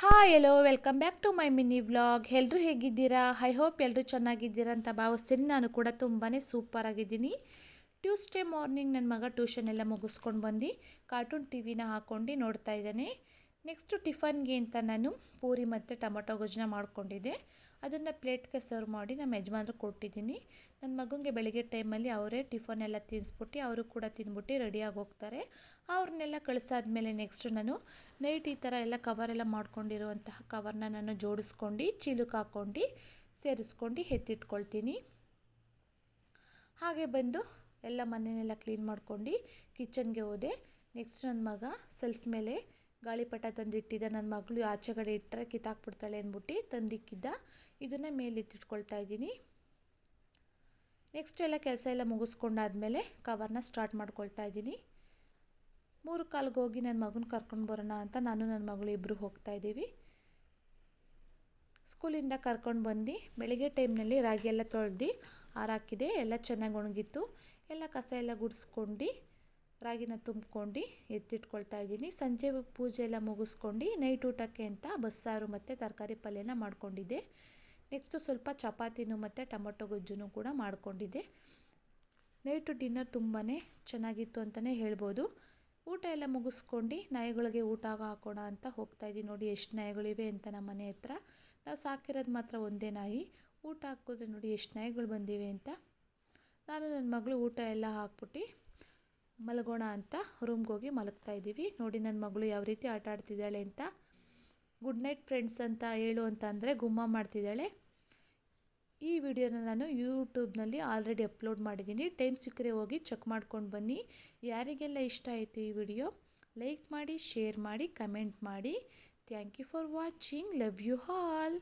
Hi hello welcome back to my mini vlog. ಎಲ್ಲರೂ ಹೇಗಿದ್ದೀರಾ? I hope ಎಲ್ಲರೂ ಚೆನ್ನಾಗಿದ್ದೀರಾ ಅಂತ ಭಾವಿಸ್ತೀನಿ. ನಾನು ಕೂಡ ತುಂಬಾ ಸೂಪರ್ ಆಗಿದ್ದೀನಿ. ಟ್ಯೂಸ್ಡೇ ಮಾರ್ನಿಂಗ್ ನನ್ನ ಮಗ ಟ್ಯೂಷನ್ ಎಲ್ಲ ಮುಗಿಸ್ಕೊಂಡು ಬಂದು ಕಾರ್ಟೂನ್ ಟಿ ವಿನ ಹಾಕ್ಕೊಂಡು ನೋಡ್ತಾ ಇದ್ದಾನೆ. ನೆಕ್ಸ್ಟು ಟಿಫನ್ಗೆ ಅಂತ ನಾನು ಪೂರಿ ಮತ್ತು ಟೊಮೊಟೊ ಗೊಜ್ಜನ್ನ ಮಾಡ್ಕೊಂಡಿದ್ದೆ. ಅದನ್ನು ಪ್ಲೇಟ್ಗೆ ಸರ್ವ್ ಮಾಡಿ ನಮ್ಮ ಯಜಮಾನ್ರಿಗೆ ಕೊಟ್ಟಿದ್ದೀನಿ. ನನ್ನ ಮಗನಿಗೆ ಬೆಳಗ್ಗೆ ಟೈಮಲ್ಲಿ ಅವರೇ ಟಿಫನ್ ಎಲ್ಲ ತಿನ್ನಿಸ್ಬಿಟ್ಟು ಅವರು ಕೂಡ ತಿಂದ್ಬಿಟ್ಟು ರೆಡಿಯಾಗಿ ಹೋಗ್ತಾರೆ. ಅವ್ರನ್ನೆಲ್ಲ ಕಳಿಸಾದ್ಮೇಲೆ ನೆಕ್ಸ್ಟ್ ನಾನು ನೈಟ್ ಈ ಥರ ಎಲ್ಲ ಕವರೆಲ್ಲ ಮಾಡ್ಕೊಂಡಿರುವಂತಹ ಕವರ್ನ ನಾನು ಜೋಡಿಸ್ಕೊಂಡು ಚೀಲಕ್ಕೆ ಹಾಕ್ಕೊಂಡು ಸೇರಿಸ್ಕೊಂಡು ಎತ್ತಿಟ್ಕೊಳ್ತೀನಿ. ಹಾಗೆ ಬಂದು ಎಲ್ಲ ಮನೆಯೆಲ್ಲ ಕ್ಲೀನ್ ಮಾಡ್ಕೊಂಡು ಕಿಚನ್ಗೆ ಹೋದೆ. ನೆಕ್ಸ್ಟ್ ನನ್ನ ಮಗ ಸೆಲ್ಫ್ ಮೇಲೆ ಗಾಳಿಪಟ ತಂದಿಟ್ಟಿದ್ದ. ನನ್ನ ಮಗಳು ಆಚೆಗಡೆ ಇಟ್ಟರೆ ಕಿತ್ತಾಕ್ಬಿಡ್ತಾಳೆ ಅಂದ್ಬಿಟ್ಟು ತಂದಿಕ್ಕಿದ್ದ. ಇದನ್ನು ಮೇಲೆ ಎತ್ತಿಟ್ಕೊಳ್ತಾ ಇದ್ದೀನಿ. ನೆಕ್ಸ್ಟ್ ಎಲ್ಲ ಕೆಲಸ ಎಲ್ಲ ಮುಗಿಸ್ಕೊಂಡಾದ್ಮೇಲೆ ಕವರ್ನ ಸ್ಟಾರ್ಟ್ ಮಾಡ್ಕೊಳ್ತಾ ಇದ್ದೀನಿ. 3:15 ಹೋಗಿ ನನ್ನ ಮಗನ ಕರ್ಕೊಂಡು ಬರೋಣ ಅಂತ ನಾನು ನನ್ನ ಮಗಳು ಇಬ್ಬರು ಹೋಗ್ತಾ ಇದ್ದೀವಿ. ಸ್ಕೂಲಿಂದ ಕರ್ಕೊಂಡು ಬಂದು ಬೆಳಗ್ಗೆ ಟೈಮ್ನಲ್ಲಿ ರಾಗಿ ಎಲ್ಲ ತೊಳೆದು ಹಾರಾಕಿದೆ. ಎಲ್ಲ ಚೆನ್ನಾಗಿ ಒಣಗಿತ್ತು. ಎಲ್ಲ ಕಸ ಎಲ್ಲ ಗುಡಿಸ್ಕೊಂಡು ರಾಗಿನ ತುಂಬ್ಕೊಂಡು ಎತ್ತಿಟ್ಕೊಳ್ತಾ ಇದ್ದೀನಿ. ಸಂಜೆ ಪೂಜೆ ಎಲ್ಲ ಮುಗಿಸ್ಕೊಂಡು ನೈಟ್ ಊಟಕ್ಕೆ ಅಂತ ಬಸ್ಸಾರು ಮತ್ತು ತರಕಾರಿ ಪಲ್ಯನ ಮಾಡ್ಕೊಂಡಿದ್ದೆ. ನೆಕ್ಸ್ಟು ಸ್ವಲ್ಪ ಚಪಾತಿನೂ ಮತ್ತು ಟೊಮೊಟೊ ಗೊಜ್ಜು ಕೂಡ ಮಾಡ್ಕೊಂಡಿದ್ದೆ. ನೈಟು ಡಿನ್ನರ್ ತುಂಬಾ ಚೆನ್ನಾಗಿತ್ತು ಅಂತಲೇ ಹೇಳ್ಬೋದು. ಊಟ ಎಲ್ಲ ಮುಗಿಸ್ಕೊಂಡು ನಾಯಿಗಳಿಗೆ ಊಟ ಹಾಕೋಣ ಅಂತ ಹೋಗ್ತಾಯಿದ್ದೀನಿ. ನೋಡಿ ಎಷ್ಟು ನಾಯಿಗಳಿವೆ ಅಂತ ನಮ್ಮ ಮನೆ ಹತ್ರ. ನಾವು ಸಾಕಿರೋದು ಮಾತ್ರ ಒಂದೇ ನಾಯಿ. ಊಟ ಹಾಕಿದ್ರೆ ನೋಡಿ ಎಷ್ಟು ನಾಯಿಗಳು ಬಂದಿವೆ ಅಂತ. ನಾನು ನನ್ನ ಮಗಳು ಊಟ ಎಲ್ಲ ಹಾಕ್ಬಿಟ್ಟು ಮಲಗೋಣ ಅಂತ ರೂಮ್ಗೆ ಹೋಗಿ ಮಲಗ್ತಾ ಇದ್ದೀವಿ. ನೋಡಿ ನನ್ನ ಮಗಳು ಯಾವ ರೀತಿ ಆಟ ಆಡ್ತಿದ್ದಾಳೆ ಅಂತ. ಗುಡ್ ನೈಟ್ ಫ್ರೆಂಡ್ಸ್ ಅಂತ ಹೇಳು ಅಂತ ಅಂದರೆ ಗುಮ್ಮ ಮಾಡ್ತಿದ್ದಾಳೆ. ಈ ವಿಡಿಯೋನ ನಾನು ಯೂಟ್ಯೂಬ್ನಲ್ಲಿ ಆಲ್ರೆಡಿ ಅಪ್ಲೋಡ್ ಮಾಡಿದ್ದೀನಿ. ಟೈಮ್ ಸಿಕ್ಕರೆ ಹೋಗಿ ಚೆಕ್ ಮಾಡ್ಕೊಂಡು ಬನ್ನಿ. ಯಾರಿಗೆಲ್ಲ ಇಷ್ಟ ಆಯಿತು ಈ ವಿಡಿಯೋ ಲೈಕ್ ಮಾಡಿ, ಶೇರ್ ಮಾಡಿ, ಕಮೆಂಟ್ ಮಾಡಿ. Thank you for watching. Love you all.